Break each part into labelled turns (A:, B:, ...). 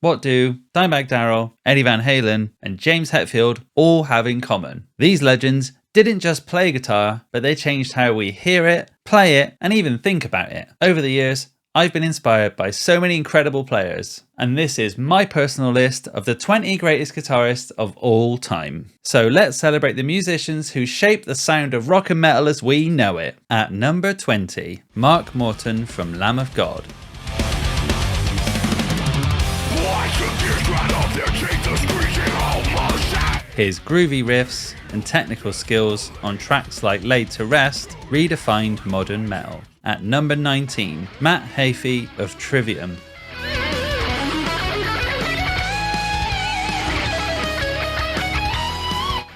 A: What do Dimebag Darrell, Eddie Van Halen, and James Hetfield all have in common? These legends didn't just play guitar, but they changed how we hear it, play it, and even think about it. Over the years, I've been inspired by so many incredible players, and this is my personal list of the 20 greatest guitarists of all time. So let's celebrate the musicians who shaped the sound of rock and metal as we know it. At number 20, Mark Morton from Lamb of God. His groovy riffs and technical skills on tracks like Laid to Rest redefined modern metal. At number 19, Matt Heafy of Trivium.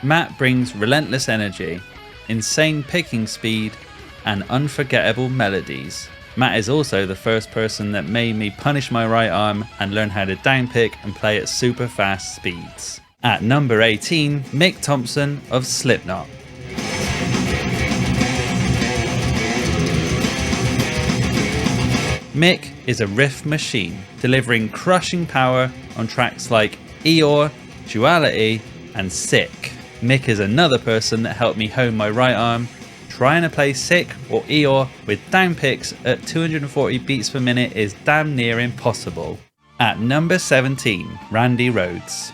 A: Matt brings relentless energy, insane picking speed, and unforgettable melodies. Matt is also the first person that made me punish my right arm and learn how to downpick and play at super fast speeds. At number 18, Mick Thompson of Slipknot. Mick is a riff machine, delivering crushing power on tracks like Eeyore, Duality, and Sick. Mick is another person that helped me hone my right arm. Trying to play Sick or Eeyore with downpicks at 240 beats per minute is damn near impossible. At number 17, Randy Rhoads.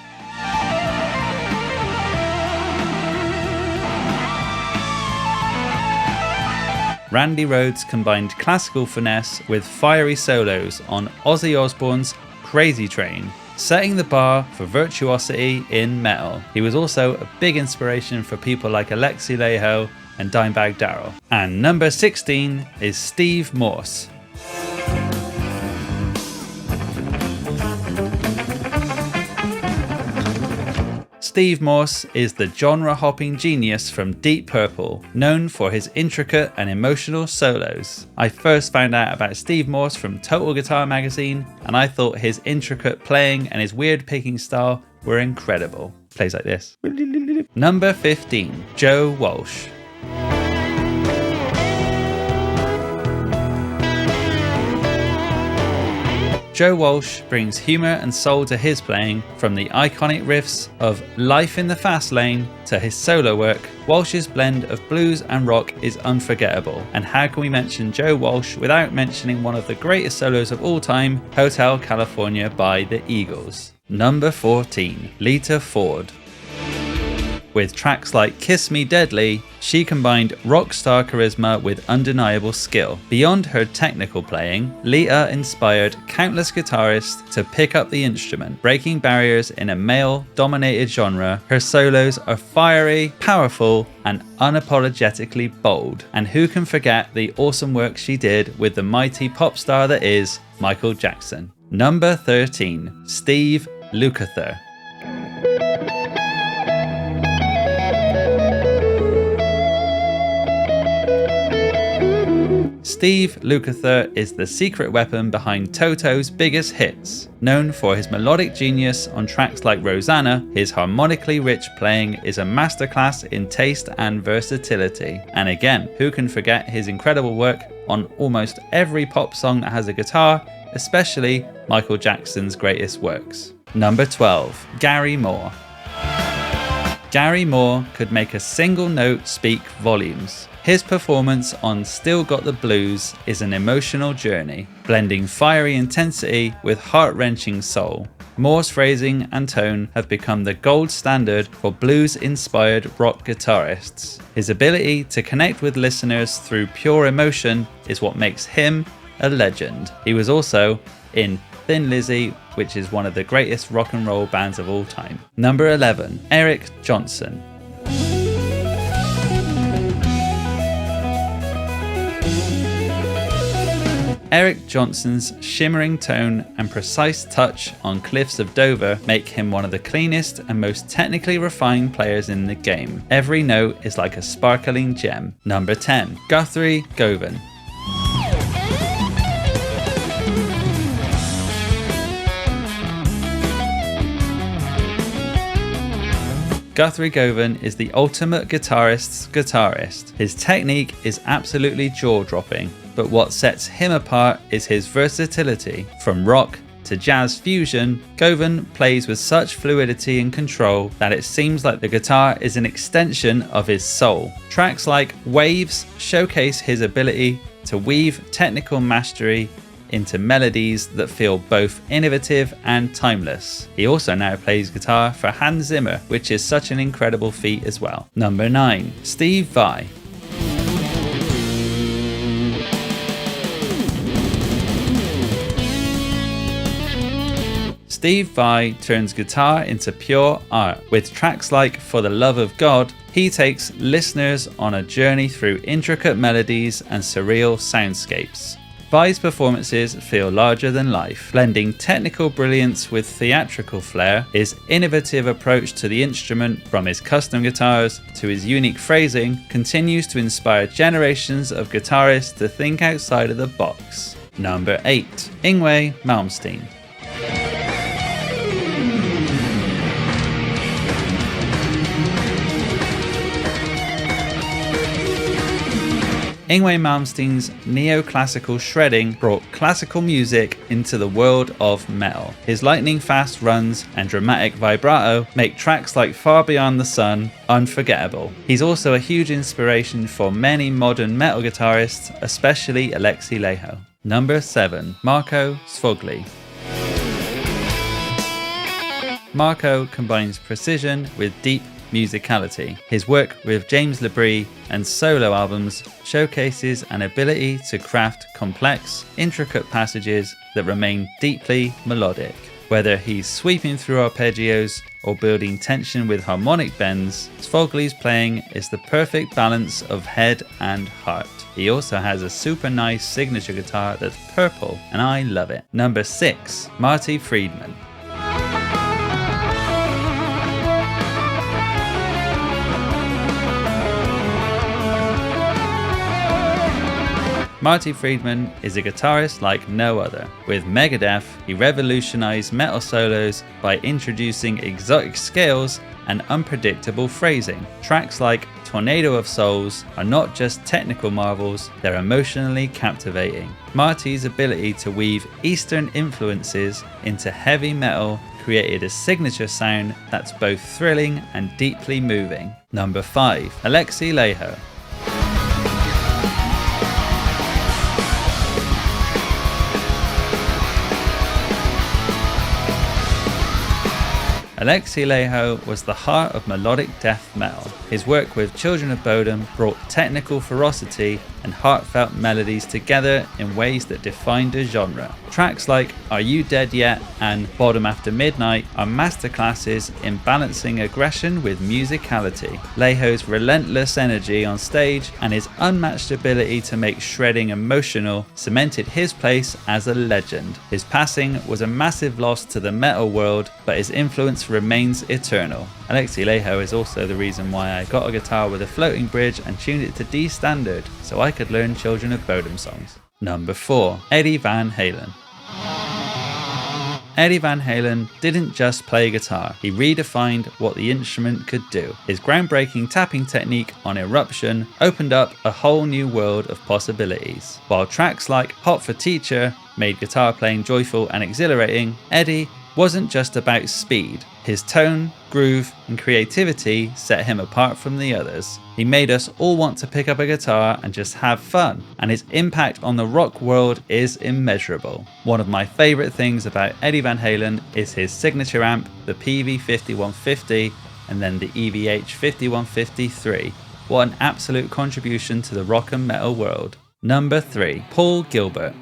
A: Randy Rhoads combined classical finesse with fiery solos on Ozzy Osbourne's Crazy Train, setting the bar for virtuosity in metal. He was also a big inspiration for people like Alexi Laiho and Dimebag Darrell. And number 16 is Steve Morse. Steve Morse is the genre-hopping genius from Deep Purple, known for his intricate and emotional solos. I first found out about Steve Morse from Total Guitar magazine, and I thought his intricate playing and his weird picking style were incredible. Plays like this. Number 15, Joe Walsh. Joe Walsh brings humour and soul to his playing, from the iconic riffs of Life in the Fast Lane to his solo work. Walsh's blend of blues and rock is unforgettable, and how can we mention Joe Walsh without mentioning one of the greatest solos of all time, Hotel California by the Eagles. Number 14, Lita Ford. With tracks like Kiss Me Deadly, she combined rock star charisma with undeniable skill. Beyond her technical playing, Lita inspired countless guitarists to pick up the instrument, breaking barriers in a male-dominated genre. Her solos are fiery, powerful, and unapologetically bold. And who can forget the awesome work she did with the mighty pop star that is Michael Jackson. Number 13, Steve Lukather. Steve Lukather is the secret weapon behind Toto's biggest hits. Known for his melodic genius on tracks like Rosanna, his harmonically rich playing is a masterclass in taste and versatility. And again, who can forget his incredible work on almost every pop song that has a guitar, especially Michael Jackson's greatest works. Number 12, Gary Moore. Gary Moore could make a single note speak volumes. His performance on Still Got the Blues is an emotional journey, blending fiery intensity with heart-wrenching soul. Moore's phrasing and tone have become the gold standard for blues-inspired rock guitarists. His ability to connect with listeners through pure emotion is what makes him a legend. He was also in Thin Lizzy, which is one of the greatest rock and roll bands of all time. Number 11, Eric Johnson. Eric Johnson's shimmering tone and precise touch on Cliffs of Dover make him one of the cleanest and most technically refined players in the game. Every note is like a sparkling gem. Number 10, Guthrie Govan. Guthrie Govan is the ultimate guitarist's guitarist. His technique is absolutely jaw-dropping, but what sets him apart is his versatility, from rock to jazz fusion, Govan plays with such fluidity and control that it seems like the guitar is an extension of his soul. Tracks like Waves showcase his ability to weave technical mastery into melodies that feel both innovative and timeless. He also now plays guitar for Hans Zimmer, which is such an incredible feat as well. Number 9. Steve Vai. Steve Vai turns guitar into pure art. With tracks like For the Love of God, he takes listeners on a journey through intricate melodies and surreal soundscapes. Vai's performances feel larger than life, blending technical brilliance with theatrical flair. His innovative approach to the instrument, from his custom guitars to his unique phrasing, continues to inspire generations of guitarists to think outside of the box. Number 8. Yngwie Malmsteen. Yngwie Malmsteen's neoclassical shredding brought classical music into the world of metal. His lightning-fast runs and dramatic vibrato make tracks like Far Beyond the Sun unforgettable. He's also a huge inspiration for many modern metal guitarists, especially Alexi Laiho. Number 7. Marco Sfogli. Marco combines precision with deep musicality. His work with James LaBrie and solo albums showcases an ability to craft complex, intricate passages that remain deeply melodic. Whether he's sweeping through arpeggios or building tension with harmonic bends, Sfogli's playing is the perfect balance of head and heart. He also has a super nice signature guitar that's purple, and I love it. Number 6. Marty Friedman. Marty Friedman is a guitarist like no other. With Megadeth, he revolutionized metal solos by introducing exotic scales and unpredictable phrasing. Tracks like Tornado of Souls are not just technical marvels, they're emotionally captivating. Marty's ability to weave Eastern influences into heavy metal created a signature sound that's both thrilling and deeply moving. Number 5. Alexi Laiho. Alexi Laiho was the heart of melodic death metal. His work with Children of Bodom brought technical ferocity and heartfelt melodies together in ways that defined a genre. Tracks like Are You Dead Yet and Bottom After Midnight are masterclasses in balancing aggression with musicality. Laiho's relentless energy on stage and his unmatched ability to make shredding emotional cemented his place as a legend. His passing was a massive loss to the metal world, but his influence remains eternal. Alexi Laiho is also the reason why I got a guitar with a floating bridge and tuned it to D standard so I could learn Children of Bodom songs. Number 4. Eddie Van Halen. Eddie Van Halen didn't just play guitar, he redefined what the instrument could do. His groundbreaking tapping technique on Eruption opened up a whole new world of possibilities. While tracks like Hot for Teacher made guitar playing joyful and exhilarating, Eddie wasn't just about speed. His tone, groove, and creativity set him apart from the others. He made us all want to pick up a guitar and just have fun, and his impact on the rock world is immeasurable. One of my favourite things about Eddie Van Halen is his signature amp, the PV5150, and then the EVH 5153. What an absolute contribution to the rock and metal world. Number 3. Paul Gilbert.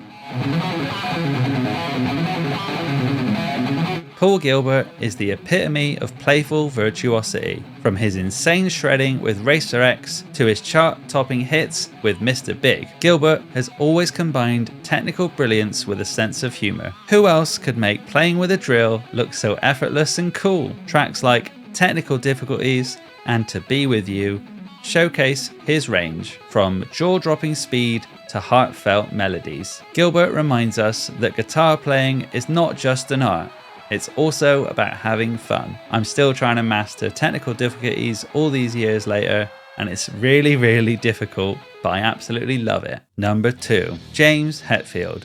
A: Paul Gilbert is the epitome of playful virtuosity. From his insane shredding with Racer X to his chart-topping hits with Mr. Big, Gilbert has always combined technical brilliance with a sense of humor. Who else could make playing with a drill look so effortless and cool? Tracks like Technical Difficulties and To Be With You showcase his range, from jaw-dropping speed to heartfelt melodies. Gilbert reminds us that guitar playing is not just an art, it's also about having fun. I'm still trying to master Technical Difficulties all these years later, and it's really, really difficult, but I absolutely love it. Number 2. James Hetfield.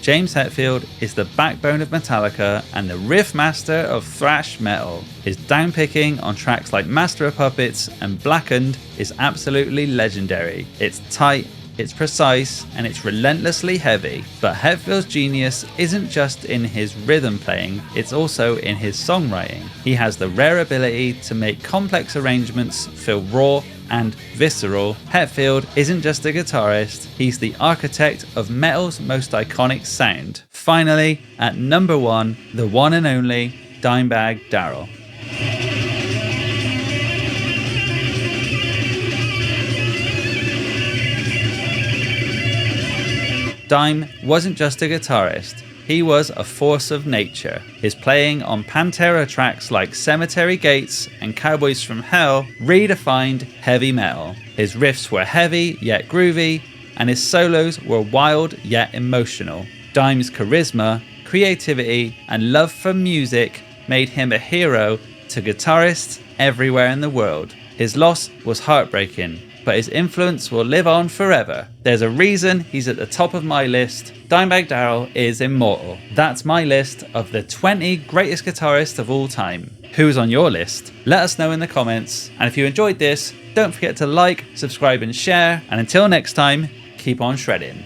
A: James Hetfield is the backbone of Metallica and the riff master of thrash metal. His downpicking on tracks like Master of Puppets and Blackened is absolutely legendary. It's tight, it's precise, and it's relentlessly heavy. But Hetfield's genius isn't just in his rhythm playing, it's also in his songwriting. He has the rare ability to make complex arrangements feel raw and visceral. Hetfield isn't just a guitarist, he's the architect of metal's most iconic sound. Finally, at number 1, the one and only Dimebag Darrell. Dime wasn't just a guitarist, he was a force of nature. His playing on Pantera tracks like Cemetery Gates and Cowboys from Hell redefined heavy metal. His riffs were heavy yet groovy, and his solos were wild yet emotional. Dime's charisma, creativity, and love for music made him a hero to guitarists everywhere in the world. His loss was heartbreaking, but his influence will live on forever. There's a reason he's at the top of my list. Dimebag Darrell is immortal. That's my list of the 20 greatest guitarists of all time. Who's on your list? Let us know in the comments. And if you enjoyed this, don't forget to like, subscribe and share. And until next time, keep on shredding.